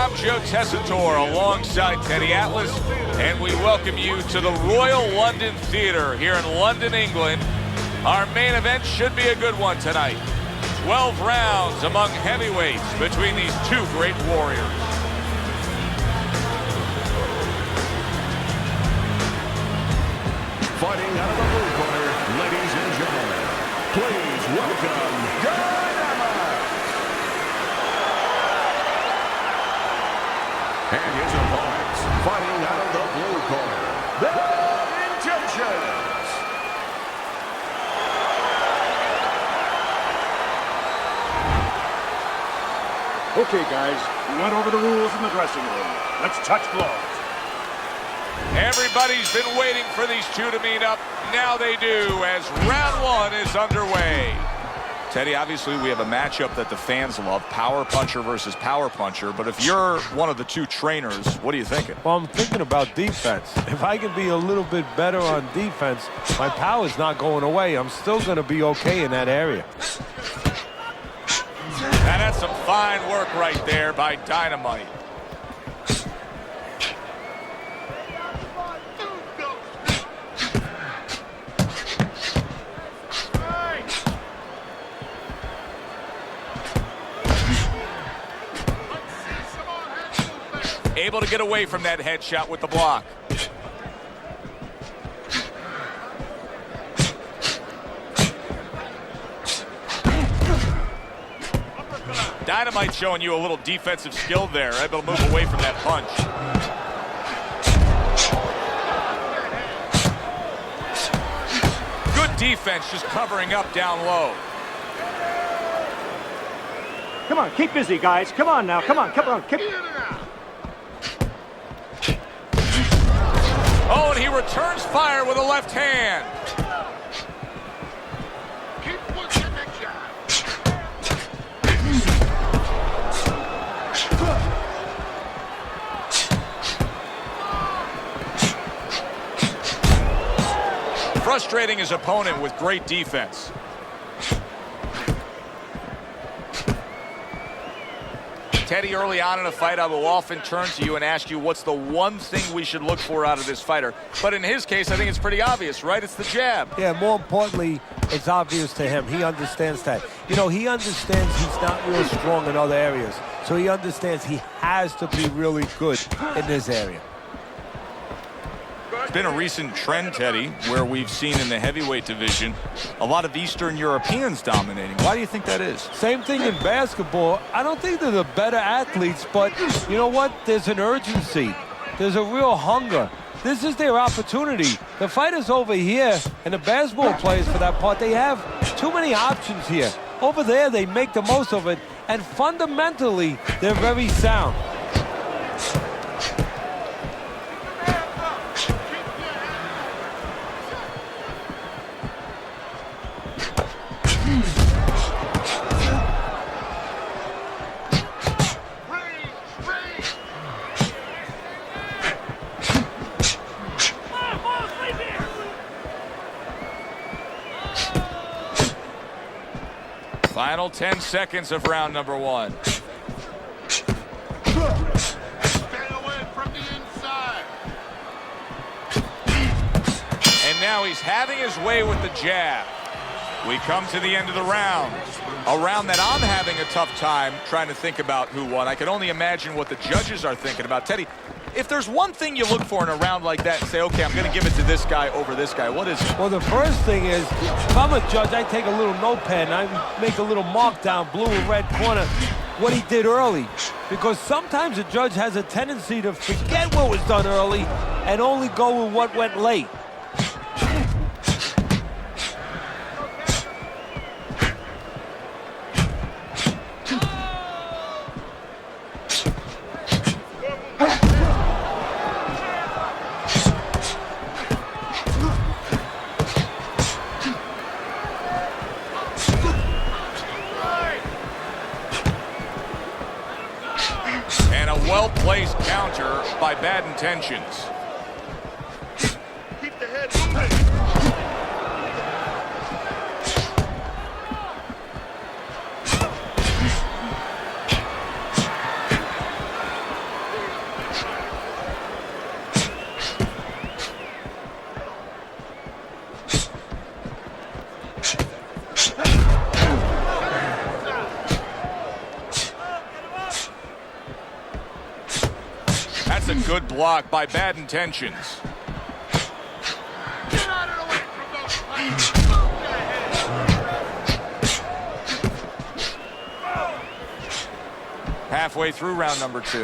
I'm Joe Tessitore alongside Teddy Atlas, and we welcome you to the Royal London Theatre here in London, England. Our main event should be a good one tonight. 12 rounds among heavyweights between these two great warriors. Fighting out of the blue corner, ladies and gentlemen, please welcome Dynamite! And his opponents, fighting out of the blue corner, Bad Intentions! Okay, guys, we went over the rules in the dressing room. Let's touch gloves. Everybody's been waiting for these two to meet up. Now they do, as round one is underway. Teddy, obviously we have a matchup that the fans love, power puncher versus power puncher. But if you're one of the two trainers, what are you thinking? Well, I'm thinking about defense. If I can be a little bit better on defense, my power's not going away. I'm still going to be okay in that area. And that's some fine work right there by Dynamite. Able to get away from that headshot with the block. Dynamite showing you a little defensive skill there, able to move away from that punch. Good defense, just covering up down low. Come on, keep busy, guys. Come on now, come on. Keep... Oh, and he returns fire with a left hand. Frustrating his opponent with great defense. Teddy, early on in a fight, I will often turn to you and ask you what's the one thing we should look for out of this fighter. But in his case, I think it's pretty obvious, right? It's the jab. Yeah, more importantly, it's obvious to him. He understands that. You know, he understands he's not real strong in other areas. So he understands he has to be really good in this area. It's been a recent trend, Teddy, where we've seen in the heavyweight division a lot of Eastern Europeans dominating. Why do you think that is? Same thing in basketball. I don't think they're the better athletes, but you know what? There's an urgency. There's a real hunger. This is their opportunity. The fighters over here, and the basketball players for that part, they have too many options here. Over there, they make the most of it, and fundamentally, they're very sound. Final 10 seconds of round number one. Stay away from the inside. And now he's having his way with the jab. We come to the end of the round. A round that I'm having a tough time trying to think about who won. I can only imagine what the judges are thinking about. Teddy, if there's one thing you look for in a round like that and say, okay, I'm going to give it to this guy over this guy, what is it? Well, the first thing is, if I'm a judge, I take a little notepad and I make a little mark down, blue or red corner, what he did early. Because sometimes a judge has a tendency to forget what was done early and only go with what went late. Well-placed counter by Bad Intentions. Keep the head moving. That's a good block by Bad Intentions. Get out of the way from those players. Move your head. Halfway through round number 2.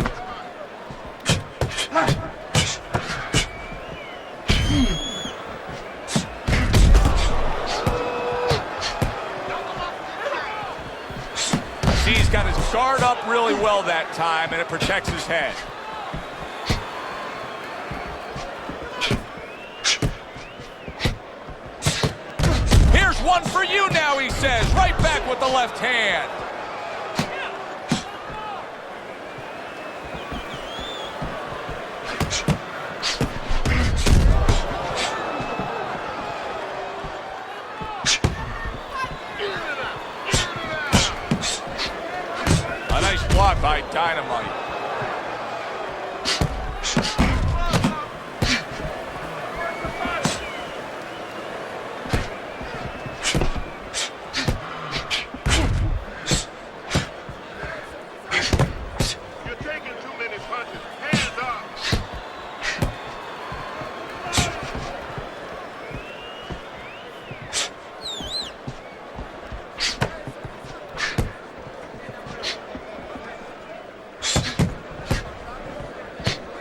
He's got his guard up really well that time, and it protects his head. Here's one for you now, he says. Right back with the left hand. A nice block by Dynamite. You're taking too many punches. Hands up.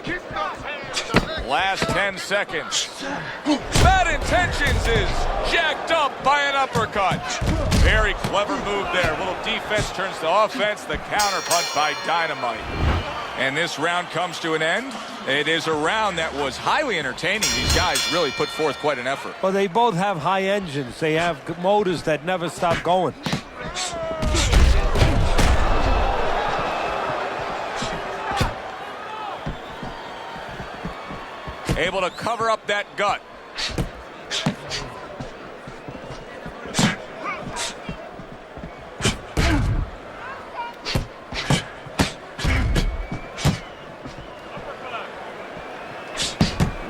Keep those hands up. Last 10 seconds. Bad Intentions is jacked up by an uppercut. Very clever move there. A little defense turns to offense. The counter punch by Dynamite. And this round comes to an end. It is a round that was highly entertaining. These guys really put forth quite an effort. Well, they both have high engines. They have motors that never stop going. Able to cover up that gut.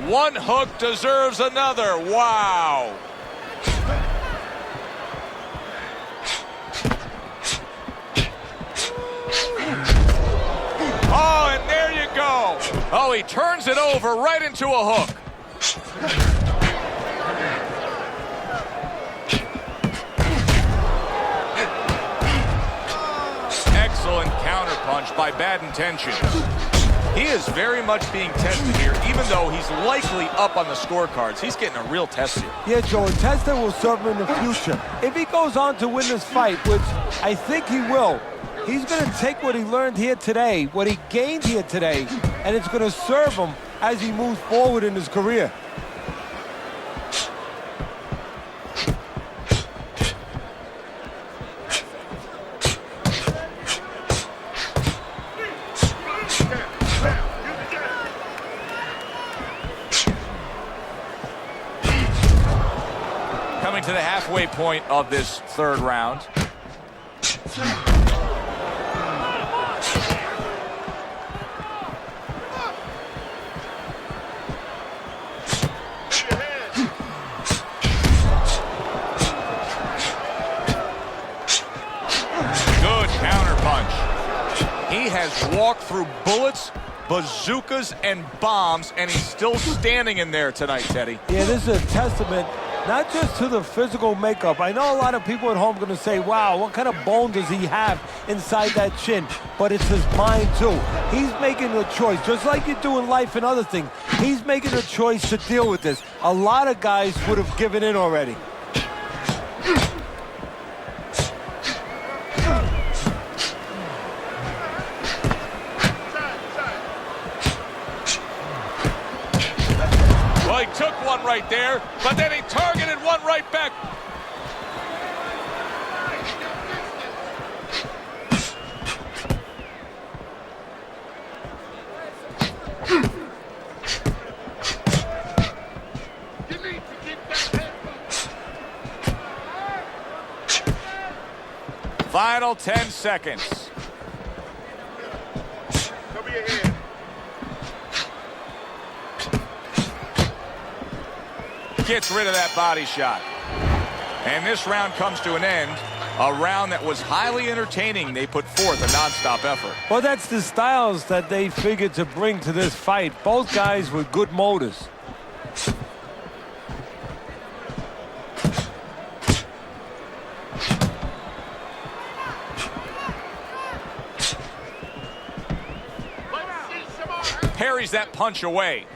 One hook deserves another. Wow. Oh, and there you go. Oh, he turns it over right into a hook. Excellent counterpunch by Bad Intentions. He is very much being tested here, even though he's likely up on the scorecards. He's getting a real test here. Yeah, Joe, and testing will serve him in the future. If he goes on to win this fight, which I think he will, he's going to take what he learned here today, what he gained here today, and it's going to serve him as he moves forward in his career. Coming to the halfway point of this third round. Good counterpunch. He has walked through bullets, bazookas, and bombs, and he's still standing in there tonight, Teddy. Yeah, this is a testament not just to the physical makeup. I know a lot of people at home are going to say, wow, what kind of bone does he have inside that chin? But it's his mind, too. He's making a choice, just like you do in life and other things. He's making a choice to deal with this. A lot of guys would have given in already. Well, he took one right there, but then he targeted one right back. You need to keep that head moving. Final 10 seconds. Cover your head. Gets rid of that body shot. And this round comes to an end A round that was highly entertaining. They put forth a nonstop effort. Well, that's the styles that they figured to bring to this fight. Both guys with good motors. Parries that punch away.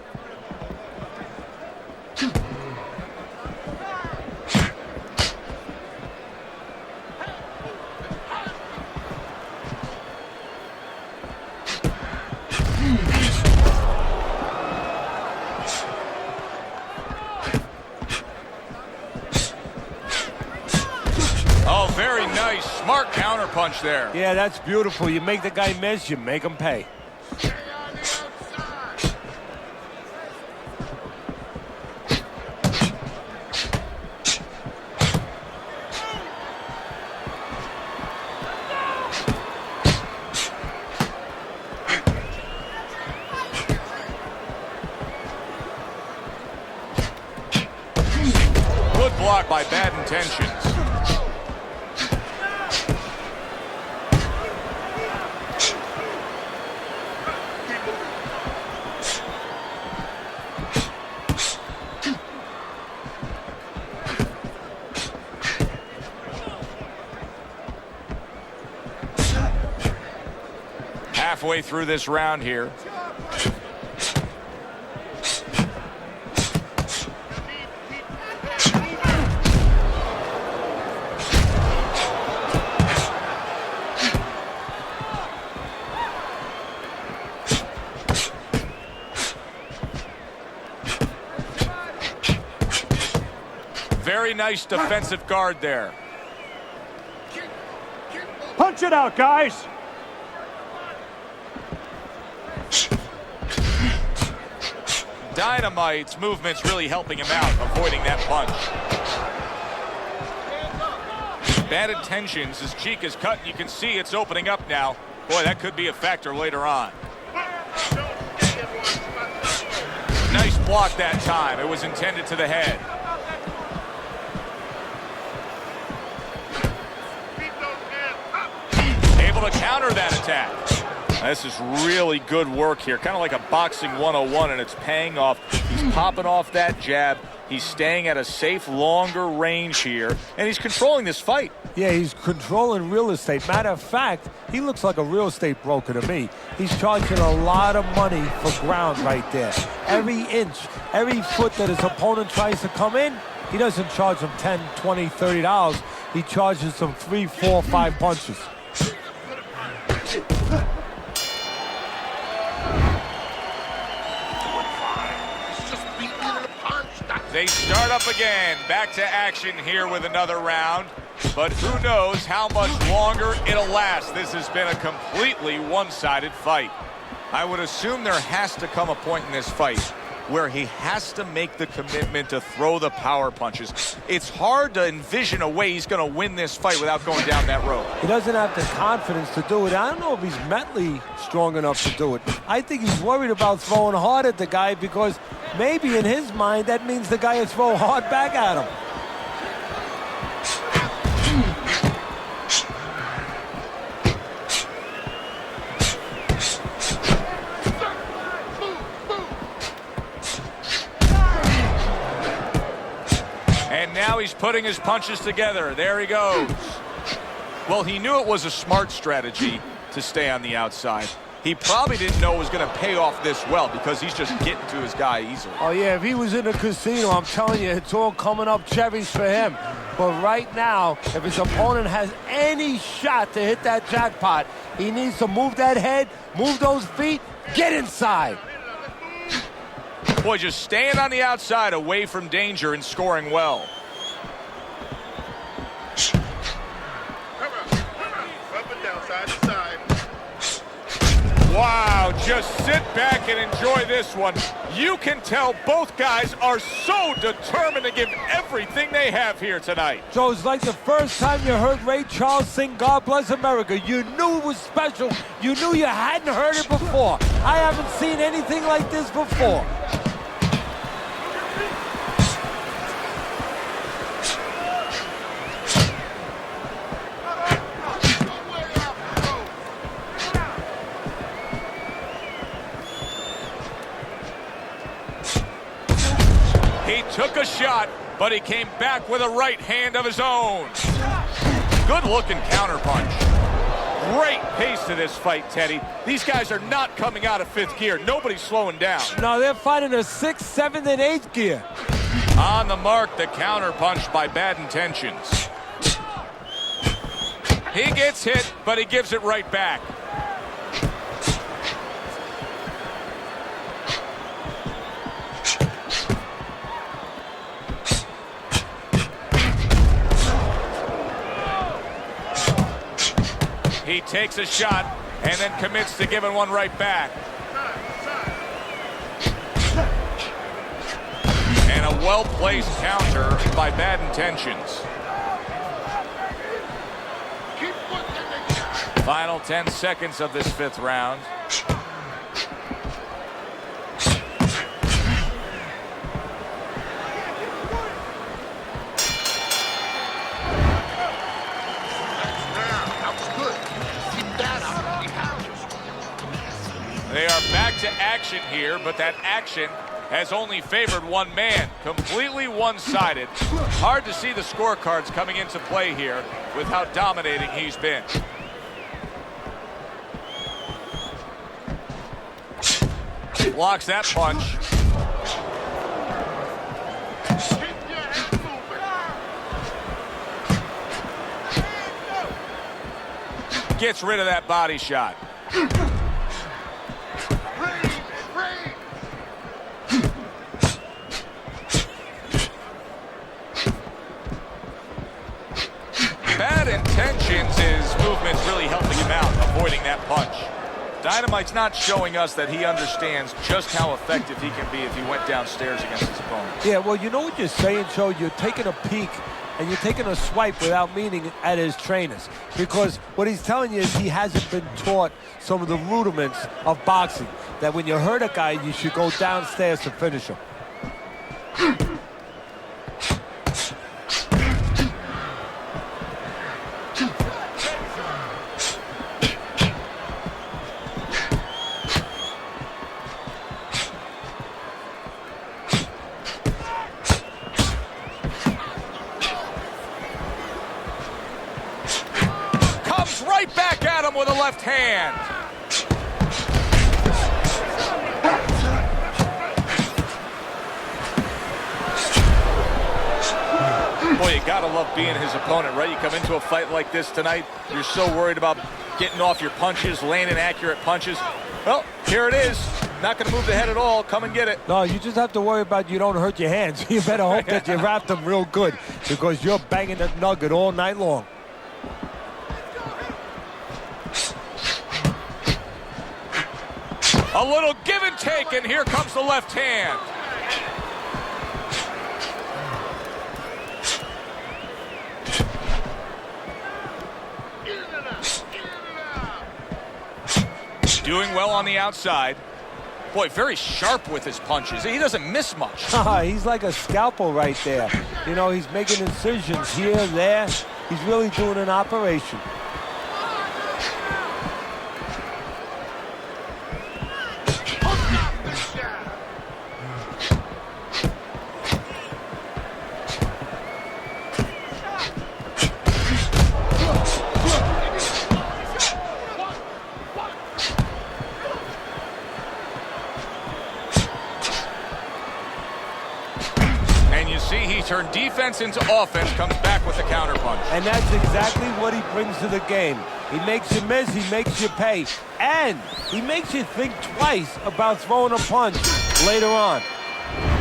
Oh, very nice. Smart counter punch there. Yeah, that's beautiful. You make the guy miss, you make him pay. Good block by Bad Intentions. Halfway through this round here. Very nice defensive guard there. Punch it out, guys. Dynamite's movement's really helping him out, avoiding that punch. Bad Intentions, his cheek is cut, and you can see it's opening up now. Boy, that could be a factor later on. Nice block that time. It was intended to the head. Able to counter that attack. This is really good work here, kind of like a boxing 101, and it's paying off. He's popping off that jab. He's staying at a safe, longer range here, and he's controlling this fight. Yeah, he's controlling real estate. Matter of fact, he looks like a real estate broker to me. He's charging a lot of money for ground right there. Every inch, every foot that his opponent tries to come in, he doesn't charge him $10, $20, $30. He charges them 3, 4, 5 punches. They start up again. Back to action here with another round. But who knows how much longer it'll last. This has been a completely one-sided fight. I would assume there has to come a point in this fight where he has to make the commitment to throw the power punches. It's hard to envision a way he's going to win this fight without going down that road. He doesn't have the confidence to do it. I don't know if he's mentally strong enough to do it. I think he's worried about throwing hard at the guy because maybe in his mind that means the guy will throw hard back at him. And now he's putting his punches together. There he goes. Well, he knew it was a smart strategy to stay on the outside. He probably didn't know it was going to pay off this well because he's just getting to his guy easily. Oh, yeah, if he was in a casino, I'm telling you, it's all coming up cherries for him. But right now, if his opponent has any shot to hit that jackpot, he needs to move that head, move those feet, get inside. Boy, just staying on the outside away from danger and scoring well. Up and down, side to side. Wow, just sit back and enjoy this one. You can tell both guys are so determined to give everything they have here tonight. So it's like the first time you heard Ray Charles sing God Bless America. You knew it was special. You knew you hadn't heard it before. I haven't seen anything like this before. took a shot, but he came back with a right hand of his own. Good-looking counterpunch. Great pace to this fight, Teddy. These guys are not coming out of fifth gear. Nobody's slowing down. No, they're fighting a 6th, 7th, and 8th gear. On the mark, the counterpunch by Bad Intentions. He gets hit, but he gives it right back. He takes a shot and then commits to giving one right back. And a well-placed counter by Bad Intentions. Final 10 seconds of this 5th round. They are back to action here, but that action has only favored one man. Completely one-sided. Hard to see the scorecards coming into play here with how dominating he's been. Blocks that punch. Gets rid of that body shot. Bad Intentions, his movement's really helping him out, avoiding that punch. Dynamite's not showing us that he understands just how effective he can be if he went downstairs against his opponent. Yeah, well, you know what you're saying, Joe? You're taking a peek and you're taking a swipe without meaning at his trainers. Because what he's telling you is he hasn't been taught some of the rudiments of boxing. That when you hurt a guy, you should go downstairs to finish him. Right back at him with a left hand. Boy, you gotta love being his opponent, right? You come into a fight like this tonight, you're so worried about getting off your punches, landing accurate punches. Well, here it is. Not gonna move the head at all. Come and get it. No, you just have to worry about you don't hurt your hands. You better hope that you wrap them real good because you're banging that nugget all night long. A little give and take, and here comes the left hand. Doing well on the outside. Boy, very sharp with his punches. He doesn't miss much. He's like a scalpel right there. You know, he's making incisions here, there. He's really doing an operation. Turned defense into offense, comes back with the counterpunch. And that's exactly what he brings to the game. He makes you miss, he makes you pay, and he makes you think twice about throwing a punch later on.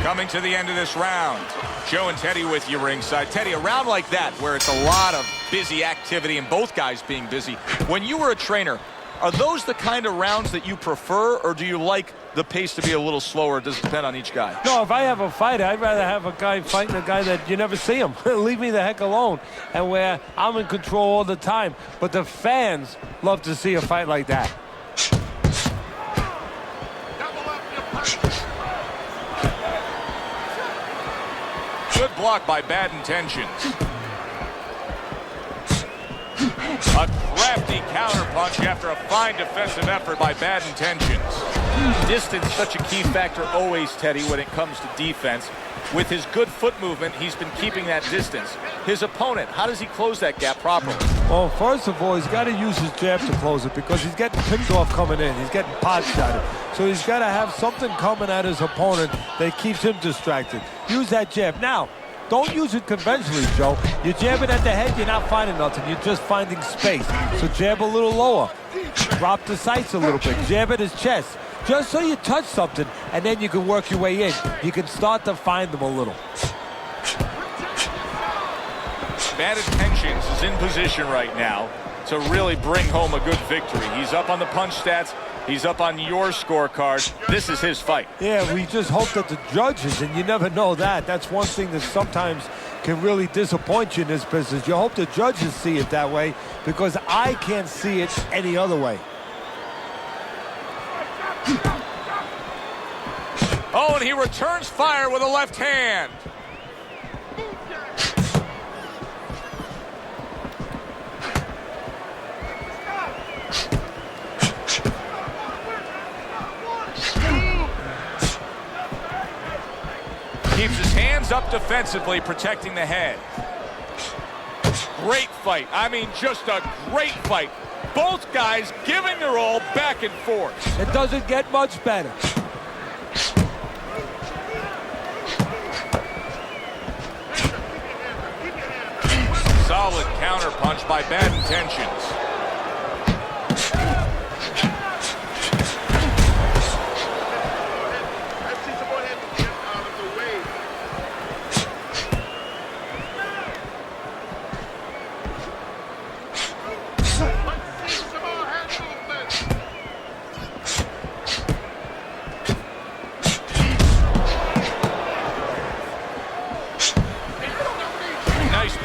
Coming to the end of this round, Joe and Teddy with you ringside. Teddy, a round like that where it's a lot of busy activity and both guys being busy. When you were a trainer, are those the kind of rounds that you prefer, or do you like the pace to be a little slower? It does depend on each guy. No, if I have a fight, I'd rather have a guy fighting a guy that you never see him. Leave me the heck alone. And where I'm in control all the time. But the fans love to see a fight like that. Good block by Bad Intentions. A crafty counterpunch after a fine defensive effort by Bad Intentions. Distance, such a key factor always, Teddy, when it comes to defense. With his good foot movement, he's been keeping that distance. His opponent, how does he close that gap properly? Well, first of all, he's got to use his jab to close it because he's getting picked off coming in. He's getting pot shotted. So he's got to have something coming at his opponent that keeps him distracted. Use that jab. Now, don't use it conventionally, Joe. You're jabbing at the head, you're not finding nothing. You're just finding space. So jab a little lower. Drop the sights a little bit. Jab at his chest. Just so you touch something, and then you can work your way in. You can start to find them a little. Bad Intentions is in position right now to really bring home a good victory. He's up on the punch stats. He's up on your scorecard. This is his fight. Yeah, we just hope that the judges, and you never know that. That's one thing that sometimes can really disappoint you in this business. You hope the judges see it that way because I can't see it any other way. Oh, and he returns fire with a left hand. Keeps his hands up defensively, protecting the head. Great fight. I mean, just a great fight. Both guys giving their all back and forth. It doesn't get much better. Solid counter punch by Bad Intentions.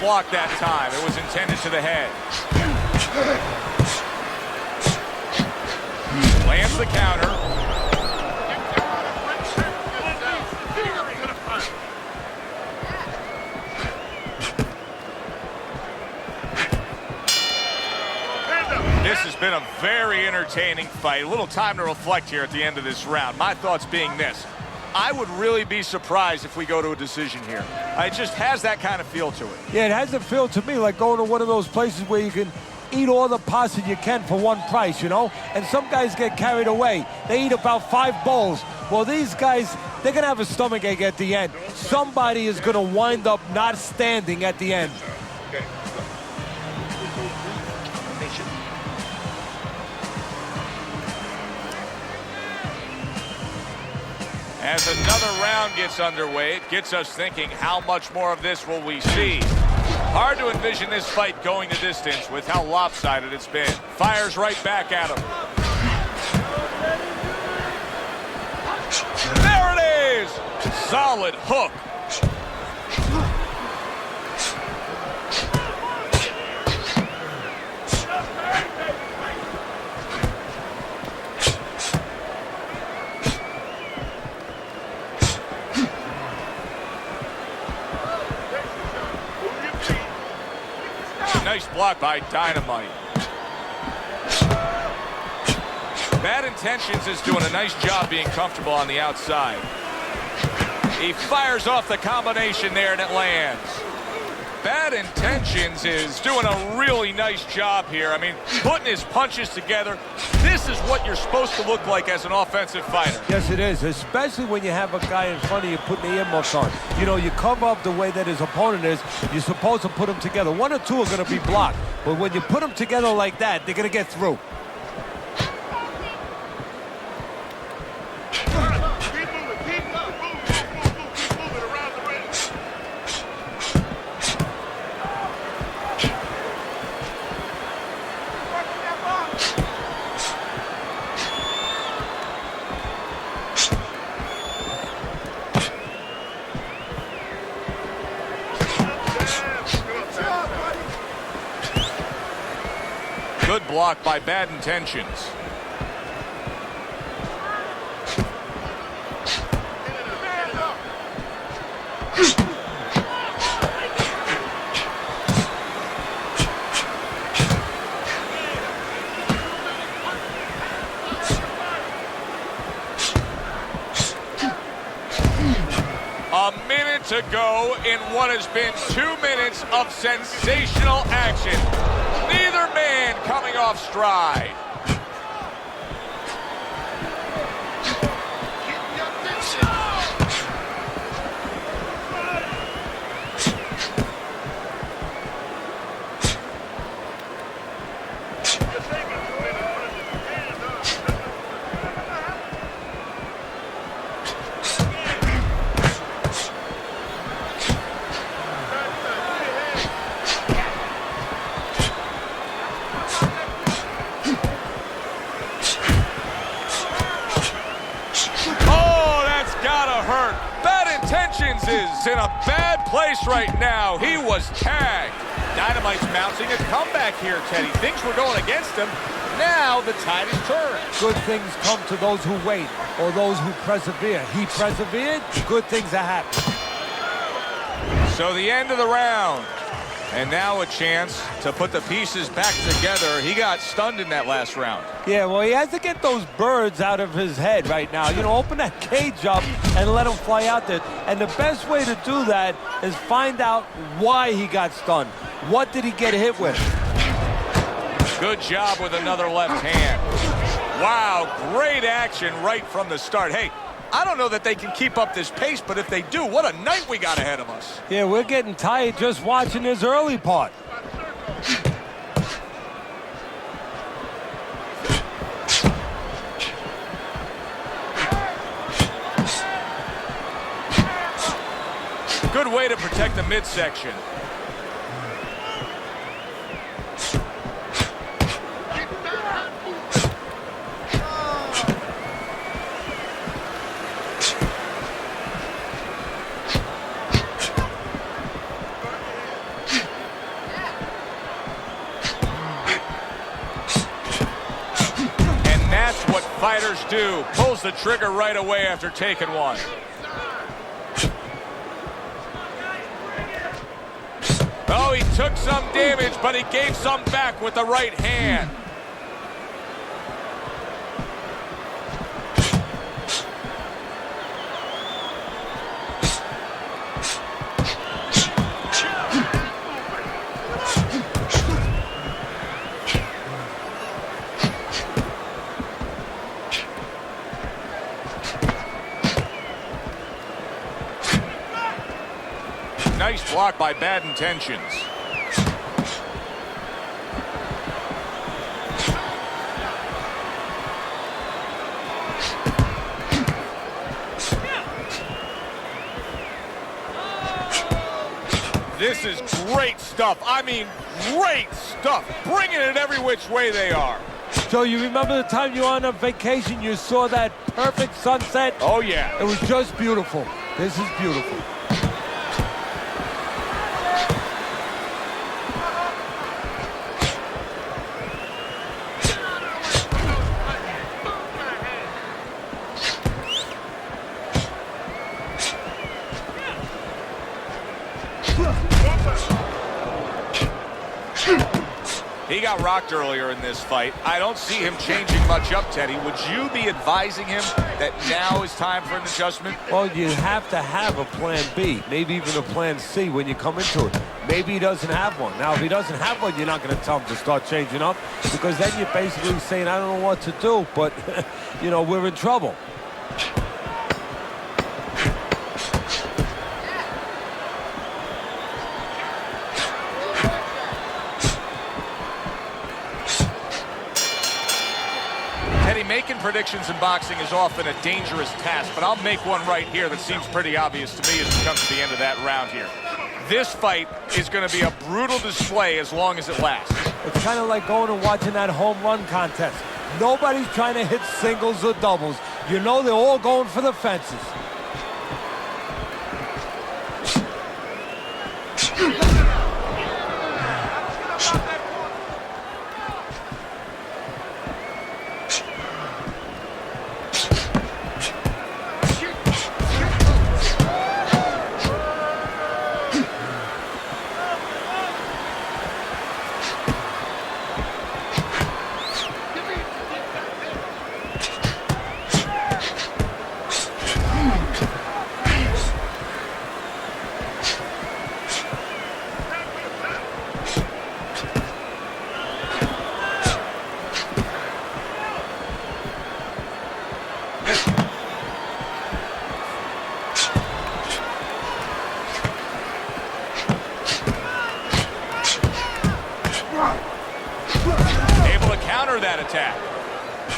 Block that time. It was intended to the head. Lands the counter. This has been a very entertaining fight. A little time to reflect here at the end of this round. My thoughts being this. I would really be surprised if we go to a decision here. It just has that kind of feel to it. Yeah, it has a feel to me like going to one of those places where you can eat all the pasta you can for one price, you know? And some guys get carried away. They eat about 5 bowls. Well, these guys, they're going to have a stomachache at the end. Somebody is going to wind up not standing at the end. As another round gets underway, it gets us thinking, how much more of this will we see? Hard to envision this fight going the distance with how lopsided it's been. Fires right back at him. There it is! Solid hook. Nice block by Dynamite. Bad Intentions is doing a nice job being comfortable on the outside. He fires off the combination there and it lands. Bad Intentions is doing a really nice job here. I mean, putting his punches together. This is what you're supposed to look like as an offensive fighter. Yes, it is, especially when you have a guy in front of you putting the earmuffs on. You know, you cover up the way that his opponent is. You're supposed to put them together. 1 or 2 are going to be blocked. But when you put them together like that, they're going to get through. Good block by Bad Intentions. to go in what has been 2 minutes of sensational action. Neither man coming off stride. Is in a bad place right now. He was tagged. Dynamite's mounting a comeback here, Teddy. Things were going against him. Now the tide is turned. Good things come to those who wait or those who persevere. He persevered, good things are happening. So the end of the round. And now a chance to put the pieces back together. He got stunned in that last round. Yeah, well, he has to get those birds out of his head right now. You know, open that cage up and let him fly out there. And the best way to do that is find out why he got stunned. What did he get hit with? Good job with another left hand. Wow, great action right from the start. Hey, I don't know that they can keep up this pace, but if they do, what a night we got ahead of us. Yeah, we're getting tired just watching this early part. Good way to protect the midsection. Fighters do. Pulls the trigger right away after taking one. Oh, he took some damage, but he gave some back with the right hand. Nice block by Bad Intentions. This is great stuff. I mean, great stuff. Bringing it every which way they are. So you remember the time you were on a vacation, you saw that perfect sunset? Oh, yeah. It was just beautiful. This is beautiful. He got rocked earlier in this fight. I don't see him changing much up, Teddy. Would you be advising him that now is time for an adjustment? Well, you have to have a plan B, maybe even a plan C when you come into it. Maybe he doesn't have one. Now, if he doesn't have one, you're not going to tell him to start changing up, because then you're basically saying, I don't know what to do, but, you know, we're in trouble. Making predictions in boxing is often a dangerous task, but I'll make one right here that seems pretty obvious to me as we come to the end of that round here. This fight is going to be a brutal display as long as it lasts. It's kind of like going and watching that home run contest. Nobody's trying to hit singles or doubles. You know they're all going for the fences.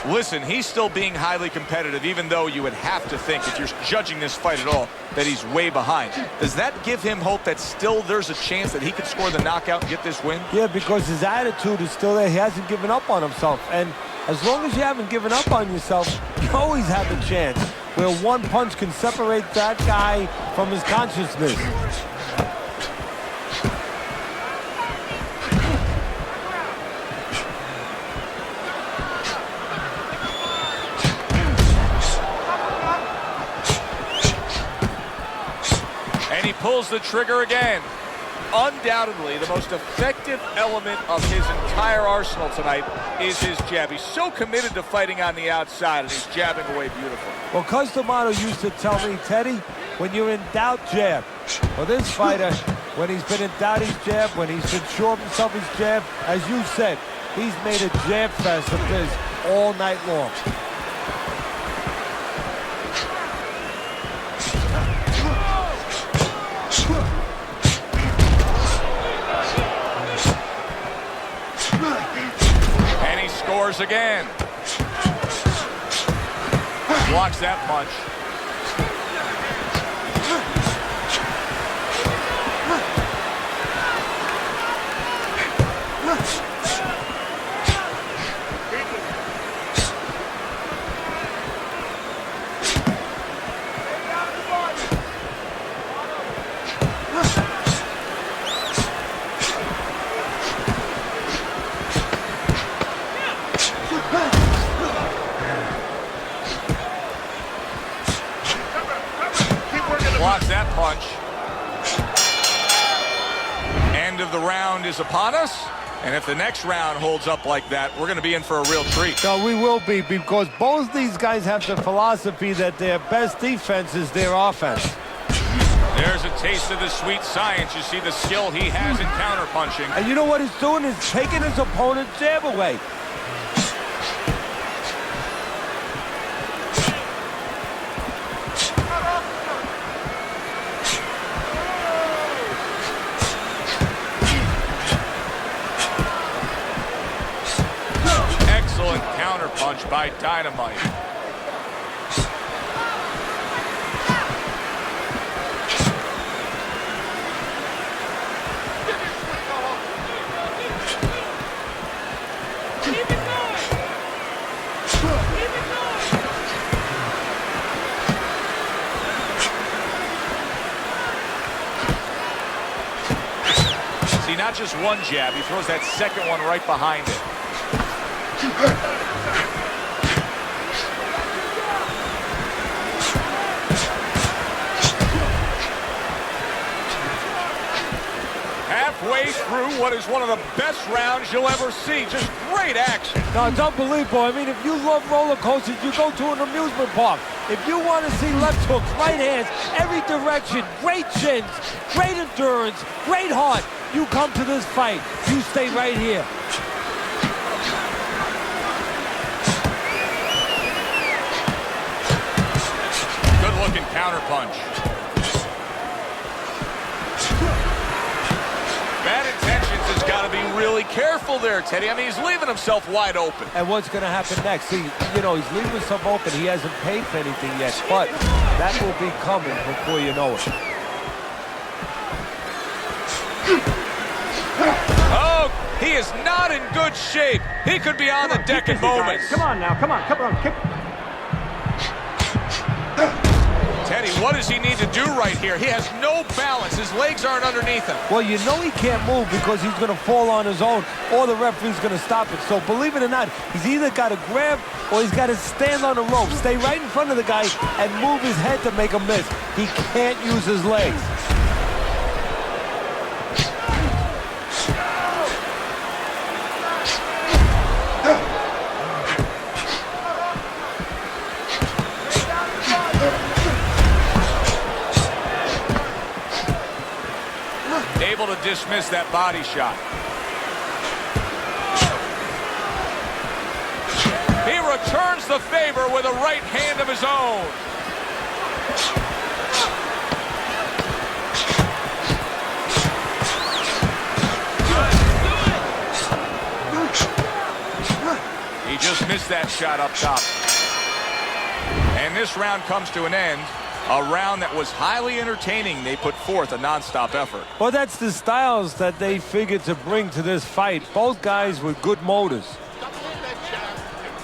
Listen, he's still being highly competitive, even though you would have to think, if you're judging this fight at all, that he's way behind. Does that give him hope that still there's a chance that he could score the knockout and get this win? Yeah, because his attitude is still there. He hasn't given up on himself. And as long as you haven't given up on yourself, you always have a chance where one punch can separate that guy from his consciousness. And he pulls the trigger again. Undoubtedly, the most effective element of his entire arsenal tonight is his jab. He's so committed to fighting on the outside, and he's jabbing away beautifully. Well, Cus D'Amato used to tell me, Teddy, when you're in doubt, jab. Well, this fighter, when he's been in doubt, he's jab. When he's been sure of himself, he's jab. As you said, he's made a jab fest of this all night long. And he scores again. Blocks that punch. Blocks that punch. End of the round is upon us. And if the next round holds up like that, we're going to be in for a real treat. No, we will be, because both these guys have the philosophy that their best defense is their offense. There's a taste of the sweet science. You see the skill he has in counterpunching. And you know what he's doing? He's taking his opponent's jab away. Excellent counterpunch by Dynamite. See, not just one jab, he throws that second one right behind it. Halfway through what is one of the best rounds you'll ever see. Just great action. No, it's unbelievable. I mean, if you love roller coasters, you go to an amusement park. If you want to see left hooks, right hands, every direction, great chins, great endurance, great heart, you come to this fight. You stay right here. Good looking counterpunch. Bad intentions has got to be really careful there, Teddy. I mean, he's leaving himself wide open. And what's going to happen next? See, you know, he's leaving himself open. He hasn't paid for anything yet, but that will be coming before you know it. Oh, he is not in good shape. He could be on the deck in moments. Come on now, come on, kick. Teddy, what does he need to do right here? He has no balance. His legs aren't underneath him. Well, you know he can't move because he's going to fall on his own, or the referee's going to stop it. So believe it or not, he's either got to grab or he's got to stand on the rope, stay right in front of the guy, and move his head to make a miss. He can't use his legs. Able to dismiss that body shot. He returns the favor with a right hand of his own. He just missed that shot up top. And this round comes to an end. A round that was highly entertaining. They put forth a non-stop effort. Well, that's the styles that they figured to bring to this fight. Both guys with good motors.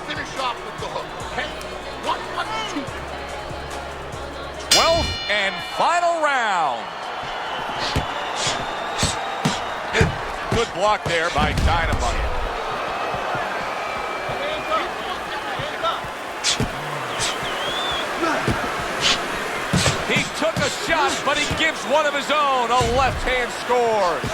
Finish off with the hook. Okay? 1, 2. 12th and final round. Good block there by Dynamite. He took a shot, but he gives one of his own. A left hand scores.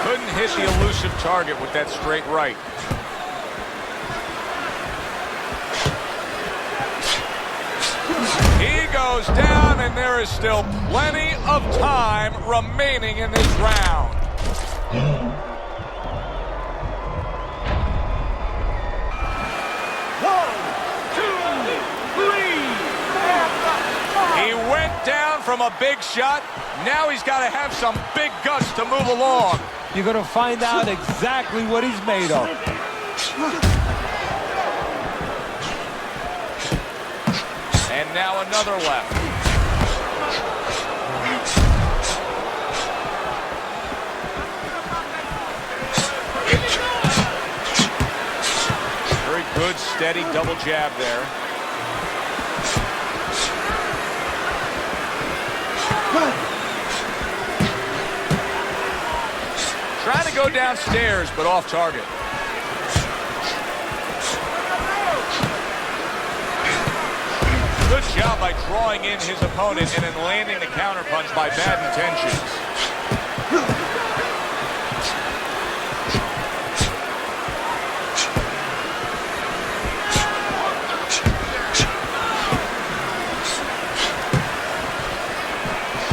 Couldn't hit the elusive target with that straight right. He goes down, and there is still plenty of time remaining in this round. He went down from a big shot. Now he's got to have some big guts to move along. You're going to find out exactly what he's made of. And now another left. Very good, steady double jab there. Trying to go downstairs, but off target. Good job by drawing in his opponent and then landing the counterpunch by bad intentions.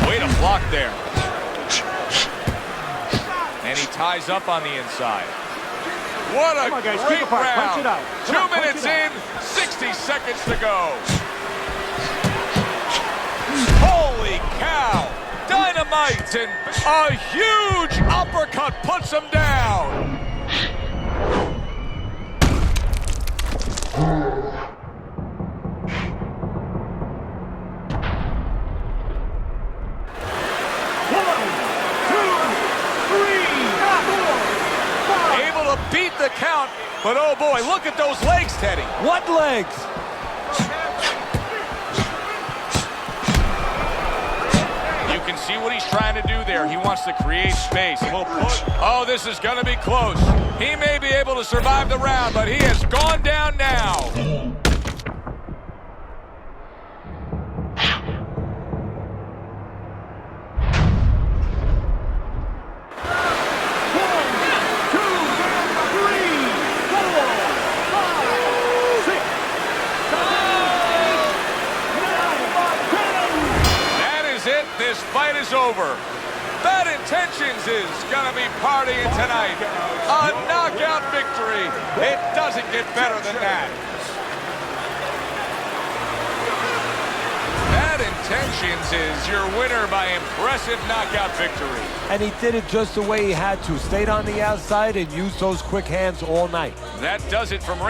Way to block there. And he ties up on the inside. What a great round. 2 minutes in, 60 seconds to go. Holy cow! Dynamite, and a huge uppercut puts him down. Able to beat the count, but oh boy, look at those legs, Teddy. What legs? You can see what he's trying to do there. He wants to create space. A little push. Oh, this is going to be close. He may be able to survive the round, but he has gone down now. This fight is over. Bad Intentions is going to be partying tonight. A knockout victory. It doesn't get better than that. Bad Intentions is your winner by impressive knockout victory. And he did it just the way he had to. Stayed on the outside and used those quick hands all night. That does it from